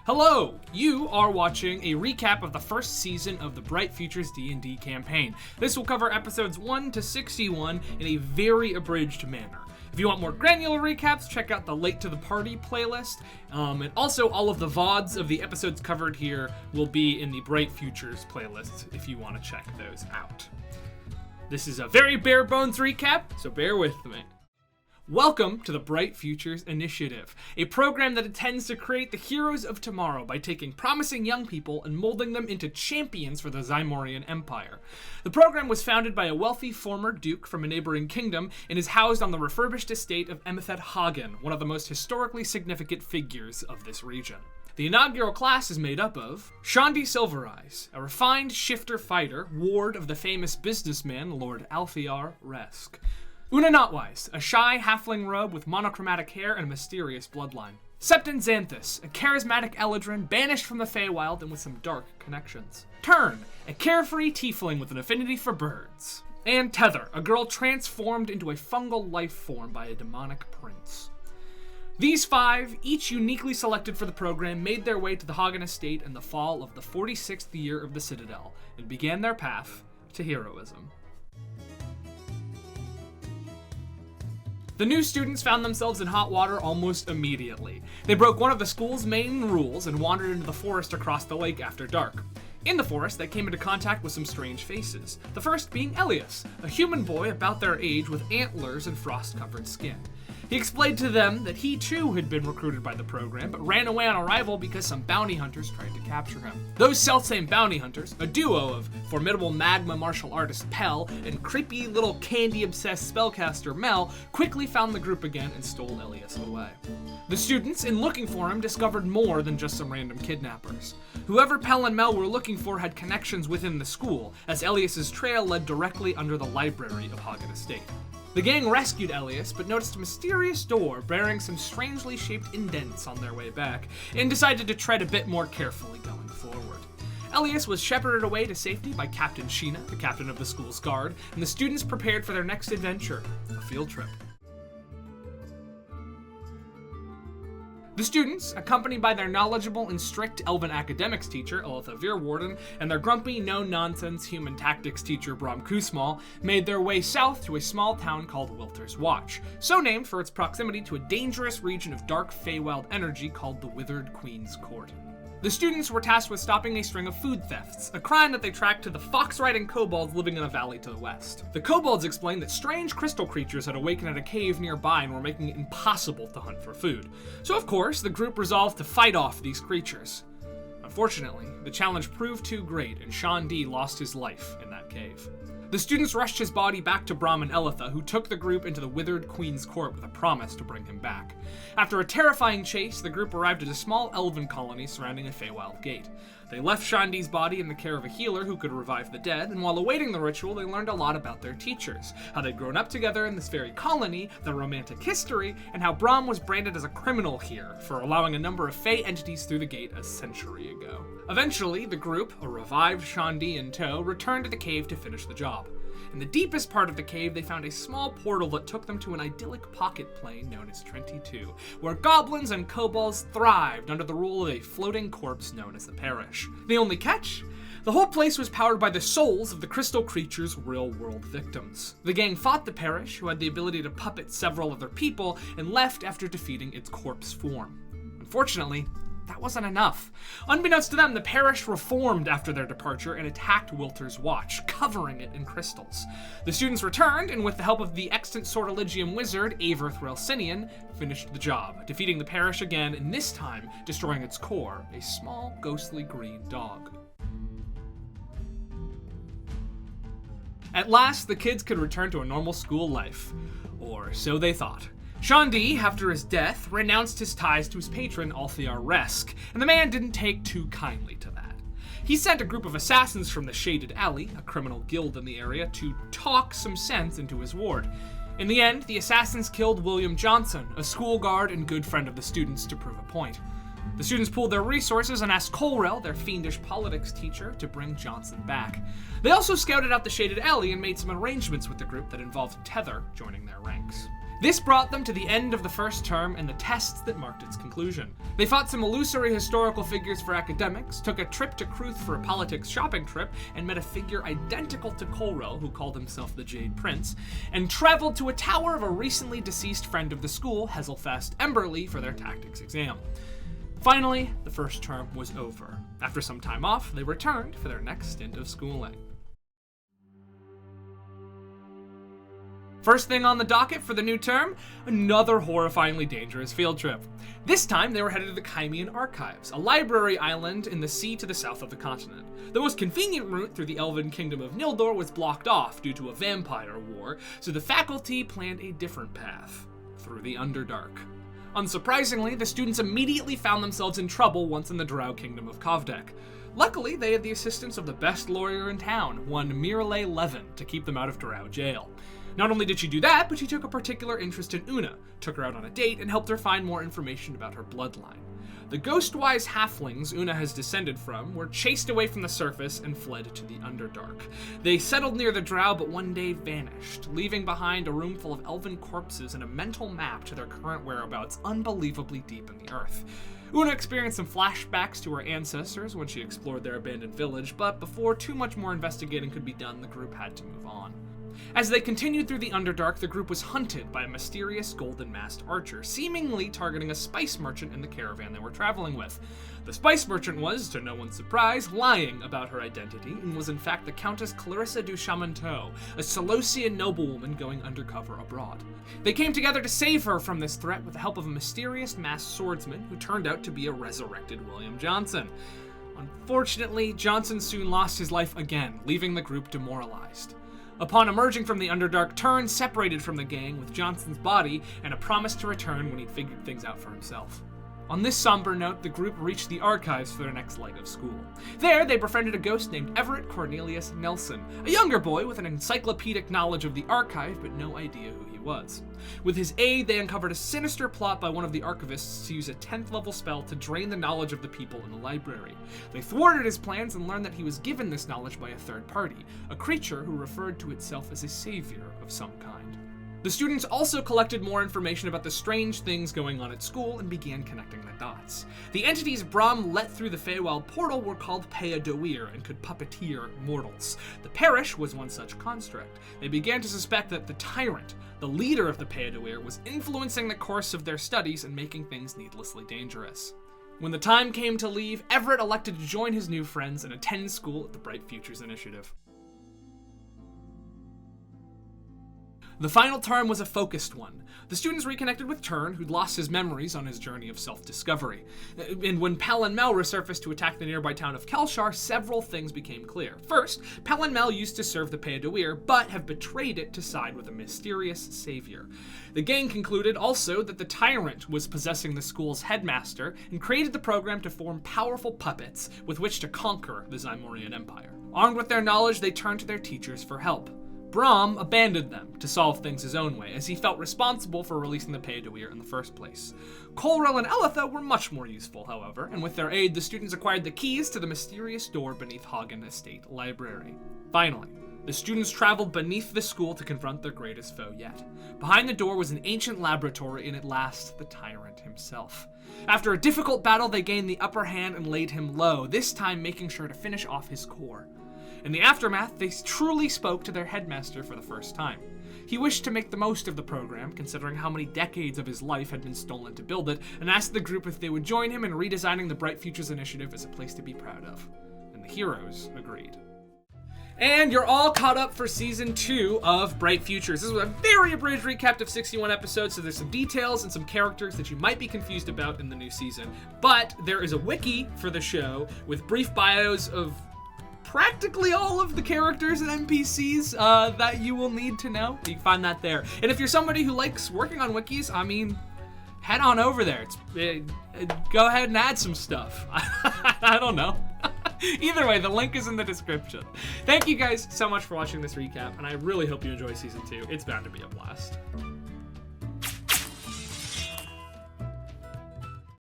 Hello! You are watching a recap of the first season of the Bright Futures D&D campaign. This will cover episodes 1 to 61 in a very abridged manner. If you want more granular recaps, check out the Late to the Party playlist. And also, all of the VODs of the episodes covered here will be in the Bright Futures playlist if you want to check those out. This is a very bare bones recap, so bear with me. Welcome to the Bright Futures Initiative, a program that intends to create the heroes of tomorrow by taking promising young people and molding them into champions for the Zymorian Empire. The program was founded by a wealthy former duke from a neighboring kingdom and is housed on the refurbished estate of Emethet Hagen, one of the most historically significant figures of this region. The inaugural class is made up of Shandi Silvereyes, a refined shifter fighter, ward of the famous businessman Lord Althear Resk. Una Notwise, a shy halfling rogue with monochromatic hair and a mysterious bloodline. Septon Xanthus, a charismatic Eladrin banished from the Feywild and with some dark connections. Turn, a carefree tiefling with an affinity for birds. And Tether, a girl transformed into a fungal life form by a demonic prince. These five, each uniquely selected for the program, made their way to the Hagen estate in the fall of the 46th year of the Citadel and began their path to heroism. The new students found themselves in hot water almost immediately. They broke one of the school's main rules and wandered into the forest across the lake after dark. In the forest, they came into contact with some strange faces, the first being Elias, a human boy about their age with antlers and frost-covered skin. He explained to them that he too had been recruited by the program, but ran away on arrival because some bounty hunters tried to capture him. Those selfsame bounty hunters, a duo of formidable magma martial artist Pell and creepy little candy-obsessed spellcaster Mel, quickly found the group again and stole Elias away. The students, in looking for him, discovered more than just some random kidnappers. Whoever Pell and Mel were looking for had connections within the school, as Elias's trail led directly under the library of Hagen Estate. The gang rescued Elias, but noticed a mysterious door bearing some strangely shaped indents on their way back, and decided to tread a bit more carefully going forward. Elias was shepherded away to safety by Captain Sheena, the captain of the school's guard, and the students prepared for their next adventure, a field trip. The students, accompanied by their knowledgeable and strict elven academics teacher, Elitha Veerwarden, and their grumpy, no-nonsense human tactics teacher, Brom Kusmal, made their way south to a small town called Wilter's Watch, so named for its proximity to a dangerous region of dark Feywild energy called the Withered Queen's Court. The students were tasked with stopping a string of food thefts, a crime that they tracked to the fox-riding kobolds living in a valley to the west. The kobolds explained that strange crystal creatures had awakened at a cave nearby and were making it impossible to hunt for food. So of course, the group resolved to fight off these creatures. Unfortunately, the challenge proved too great and Shandi lost his life in that cave. The students rushed his body back to Brom and Elitha, who took the group into the Withered Queen's Court with a promise to bring him back. After a terrifying chase, the group arrived at a small elven colony surrounding a Feywild gate. They left Shandi's body in the care of a healer who could revive the dead, and while awaiting the ritual, they learned a lot about their teachers, how they'd grown up together in this very colony, their romantic history, and how Brom was branded as a criminal here for allowing a number of Fey entities through the gate a century ago. Eventually, the group, a revived Shandi in tow, returned to the cave to finish the job. In the deepest part of the cave, they found a small portal that took them to an idyllic pocket plane known as 22, where goblins and kobolds thrived under the rule of a floating corpse known as the Parish. The only catch? The whole place was powered by the souls of the crystal creature's real-world victims. The gang fought the Parish, who had the ability to puppet several of their people, and left after defeating its corpse form. Unfortunately, that wasn't enough. Unbeknownst to them, the Parish reformed after their departure and attacked Wilter's Watch, covering it in crystals. The students returned, and with the help of the extant sortilegium wizard, Aver Threlsinian, finished the job, defeating the Parish again, and this time destroying its core, a small, ghostly green dog. At last, the kids could return to a normal school life. Or so they thought. Shandi, after his death, renounced his ties to his patron, Althear Resk, and the man didn't take too kindly to that. He sent a group of assassins from the Shaded Alley, a criminal guild in the area, to talk some sense into his ward. In the end, the assassins killed William Johnson, a school guard and good friend of the students, to prove a point. The students pooled their resources and asked Colrell, their fiendish politics teacher, to bring Johnson back. They also scouted out the Shaded Alley and made some arrangements with the group that involved Tether joining their ranks. This brought them to the end of the first term and the tests that marked its conclusion. They fought some illusory historical figures for academics, took a trip to Kruth for a politics shopping trip, and met a figure identical to Colrell, who called himself the Jade Prince, and traveled to a tower of a recently deceased friend of the school, Heselfast Emberly, for their tactics exam. Finally, the first term was over. After some time off, they returned for their next stint of schooling. First thing on the docket for the new term, another horrifyingly dangerous field trip. This time, they were headed to the Kymian Archives, a library island in the sea to the south of the continent. The most convenient route through the elven kingdom of Nildor was blocked off due to a vampire war, so the faculty planned a different path, through the Underdark. Unsurprisingly, the students immediately found themselves in trouble once in the Drow kingdom of Kovdek. Luckily, they had the assistance of the best lawyer in town, one Mirle Levin, to keep them out of Drow jail. Not only did she do that, but she took a particular interest in Una, took her out on a date, and helped her find more information about her bloodline. The ghost-wise halflings Una has descended from were chased away from the surface and fled to the Underdark. They settled near the Drow, but one day vanished, leaving behind a room full of elven corpses and a mental map to their current whereabouts unbelievably deep in the earth. Una experienced some flashbacks to her ancestors when she explored their abandoned village, but before too much more investigating could be done, the group had to move on. As they continued through the Underdark, the group was hunted by a mysterious golden-masked archer, seemingly targeting a spice merchant in the caravan they were traveling with. The spice merchant was, to no one's surprise, lying about her identity, and was in fact the Countess Clarissa du Chamanteau, a Selosian noblewoman going undercover abroad. They came together to save her from this threat with the help of a mysterious masked swordsman who turned out to be a resurrected William Johnson. Unfortunately, Johnson soon lost his life again, leaving the group demoralized. Upon emerging from the Underdark, Turn separated from the gang with Johnson's body and a promise to return when he'd figured things out for himself. On this somber note, the group reached the archives for their next leg of school. There, they befriended a ghost named Everett Cornelius Nelson, a younger boy with an encyclopedic knowledge of the archive but no idea who he was. With his aid, they uncovered a sinister plot by one of the archivists to use a 10th level spell to drain the knowledge of the people in the library. They thwarted his plans and learned that he was given this knowledge by a third party, a creature who referred to itself as a savior of some kind. The students also collected more information about the strange things going on at school and began connecting the dots. The entities Brahm let through the Feywild portal were called Pea-Doir and could puppeteer mortals. The parish was one such construct. They began to suspect that the tyrant, the leader of the Pea-Doir, was influencing the course of their studies and making things needlessly dangerous. When the time came to leave, Everett elected to join his new friends and attend school at the Bright Futures Initiative. The final term was a focused one. The students reconnected with Turn, who'd lost his memories on his journey of self-discovery. And when Pell and Mel resurfaced to attack the nearby town of Kelshar, several things became clear. First, Pell and Mel used to serve the Pea-Doir, but have betrayed it to side with a mysterious savior. The gang concluded also that the tyrant was possessing the school's headmaster and created the program to form powerful puppets with which to conquer the Zymorian Empire. Armed with their knowledge, they turned to their teachers for help. Brahm abandoned them to solve things his own way, as he felt responsible for releasing the Pea-Doir in the first place. Colrell and Elitha were much more useful, however, and with their aid, the students acquired the keys to the mysterious door beneath Hagen Estate Library. Finally, the students traveled beneath the school to confront their greatest foe yet. Behind the door was an ancient laboratory, and at last, the tyrant himself. After a difficult battle, they gained the upper hand and laid him low, this time making sure to finish off his core. In the aftermath, they truly spoke to their headmaster for the first time. He wished to make the most of the program, considering how many decades of his life had been stolen to build it, and asked the group if they would join him in redesigning the Bright Futures Initiative as a place to be proud of. And the heroes agreed. And you're all caught up for Season 2 of Bright Futures. This was a very abridged recap of 61 episodes, so there's some details and some characters that you might be confused about in the new season. But there is a wiki for the show with brief bios of practically all of the characters and NPCs that you will need to know. You can find that there. And if you're somebody who likes working on wikis, I mean, head on over there. Go ahead and add some stuff. I don't know. Either way, the link is in the description. Thank you guys so much for watching this recap, and I really hope you enjoy Season 2. It's bound to be a blast.